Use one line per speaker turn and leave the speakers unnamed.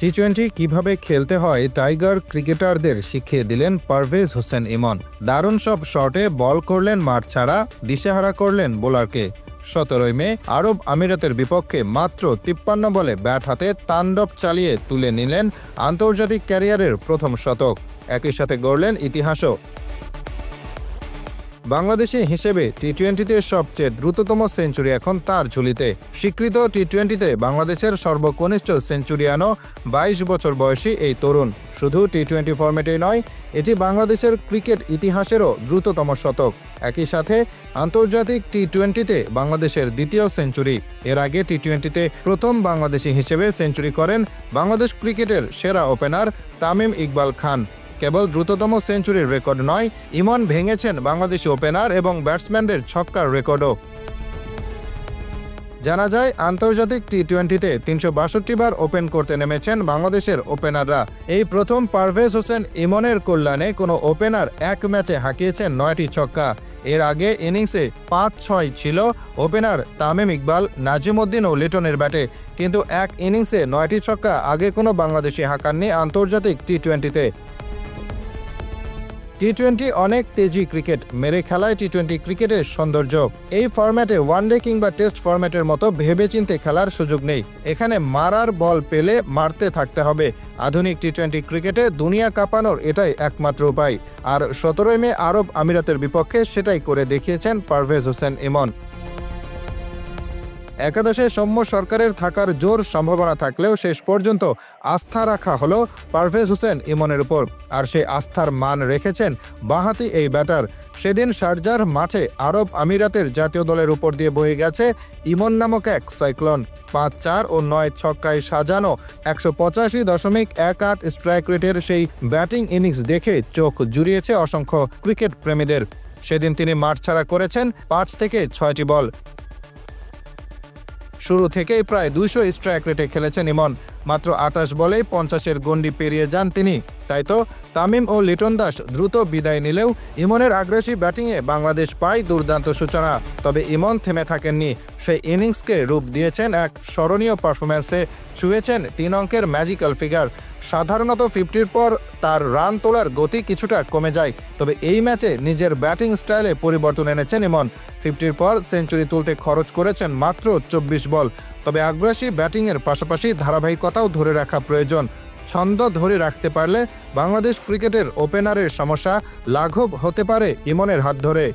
টি-20 কিভাবে খেলতে হয় টাইগার ক্রিকেটারদের শিখিয়ে দিলেন পারভেজ হোসেন ইমন। দারুণ সব শটে বল করলেন মাঠ ছাড়া, দিশেহারা করলেন বোলারকে। 17 মে আরব আমিরাতের বিপক্ষে মাত্র 53 বলে ব্যাট হাতে তাণ্ডব চালিয়ে তুলে নিলেন আন্তর্জাতিক ক্যারিয়ারের প্রথম শতক। একই সাথে গড়লেন ইতিহাসও। বাংলাদেশি হিসেবে টি-20তে সবচেয়ে দ্রুততম সেঞ্চুরি এখন তার ঝুলিতে। স্বীকৃত টি-20তে বাংলাদেশের সর্বকনিষ্ঠ সেঞ্চুরিয়ানও 22 বছর বয়সী এই তরুণ। শুধু টি-20 ফরম্যাটেই নয়, এটি বাংলাদেশের ক্রিকেট ইতিহাসেরও দ্রুততম শতক। একই সাথে আন্তর্জাতিক টি-20তে বাংলাদেশের দ্বিতীয় সেঞ্চুরি। এর আগে টি-20তে প্রথম বাংলাদেশি হিসেবে সেঞ্চুরি করেন বাংলাদেশ ক্রিকেটের সেরা ওপেনার তামিম ইকবাল খান। কেবল দ্রুততম সেঞ্চুরির রেকর্ড নয়, ইমন ভেঙেছেন বাংলাদেশি ওপেনার এবং ব্যাটসম্যানদের ছক্কার রেকর্ডও। জানা যায়, আন্তর্জাতিক টি-20তে 362 বার ওপেন করতে নেমেছেন বাংলাদেশের ওপেনাররা। এই প্রথম পারভেজ হোসেন ইমনের কল্যাণে কোনো ওপেনার এক ম্যাচে হাঁকিয়েছেন 9টি ছক্কা। এর আগে ইনিংসে 5-6 ছিল ওপেনার তামিম ইকবাল, নাজিমউদ্দিন ও লিটনের ব্যাটে, কিন্তু এক ইনিংসে 9টি ছক্কা আগে কোনো বাংলাদেশি হাঁকাননি আন্তর্জাতিক টি-20তে। টি-20 অনেক তেজি ক্রিকেট, মেরে খেলায় টি-20 ক্রিকেটের সৌন্দর্য। এই ফরম্যাটে ওয়ানডে কিংবা টেস্ট ফরম্যাটের মতো ভেবেচিন্তে খেলার সুযোগ নেই। এখানে মারার বল পেলে মারতে থাকতে হবে। আধুনিক টি-20 ক্রিকেটে দুনিয়া কাঁপানোর এটাই একমাত্র উপায়। আর 17 মে আরব আমিরাতের বিপক্ষে সেটাই করে দেখিয়েছেন পারভেজ হোসেন ইমন। একাদশে সৌম্য সরকারের থাকার জোর সম্ভাবনা থাকলেও শেষ পর্যন্ত আস্থা রাখা হলো পারভেজ হোসেন ইমনের উপর। আর সেই আস্থার মান রেখেছেন বাঁহাতি এই ব্যাটার। সেদিন শারজার মাঠে আরব আমিরাতের জাতীয় দলের উপর দিয়ে বয়ে গেছে ইমন নামক এক সাইক্লোন। 5-4 ও 9 ছক্কায় সাজানো 185.18 স্ট্রাইক রেটের সেই ব্যাটিং ইনিংস দেখে চোখ জুড়িয়েছে অসংখ্য ক্রিকেট প্রেমীদের। সেদিন তিনি মাঠ ছাড়া করেছেন 5 থেকে 6টি বল। শুরু থেকেই প্রায় 200 স্ট্রাইক রেটে খেলেছেন ইমন। মাত্র 28 বলেই 50-এর গণ্ডি পেরিয়ে যান তিনি। তাই তো তামিম ও লিটন দাস দ্রুত বিদায় নিলেও ইমনের আগ্রাসী ব্যাটিংয়ে বাংলাদেশ পায় দুর্দান্ত সূচনা। তবে ইমন থেমে থাকেননি। সেই ইনিংসকে রূপ দিয়েছেন এক স্মরণীয় পারফরম্যান্সে, ছুঁয়েছেন 3 অঙ্কের ম্যাজিক্যাল ফিগার। সাধারণত 50-র পর তার রান তোলার গতি কিছুটা কমে যায়, তবে এই ম্যাচে নিজের ব্যাটিং স্টাইলে পরিবর্তন এনেছেন ইমন। 50-র পর সেঞ্চুরি তুলতে খরচ করেছেন মাত্র 24 বল। তবে আগ্রাসী ব্যাটিংয়ের পাশাপাশি ধারাবাহিকতাও ধরে রাখা প্রয়োজন। ছন্দ ধরে রাখতে পারলে বাংলাদেশ ক্রিকেটের ওপেনারের সমস্যা লাঘব হতে পারে ইমনের হাত ধরে।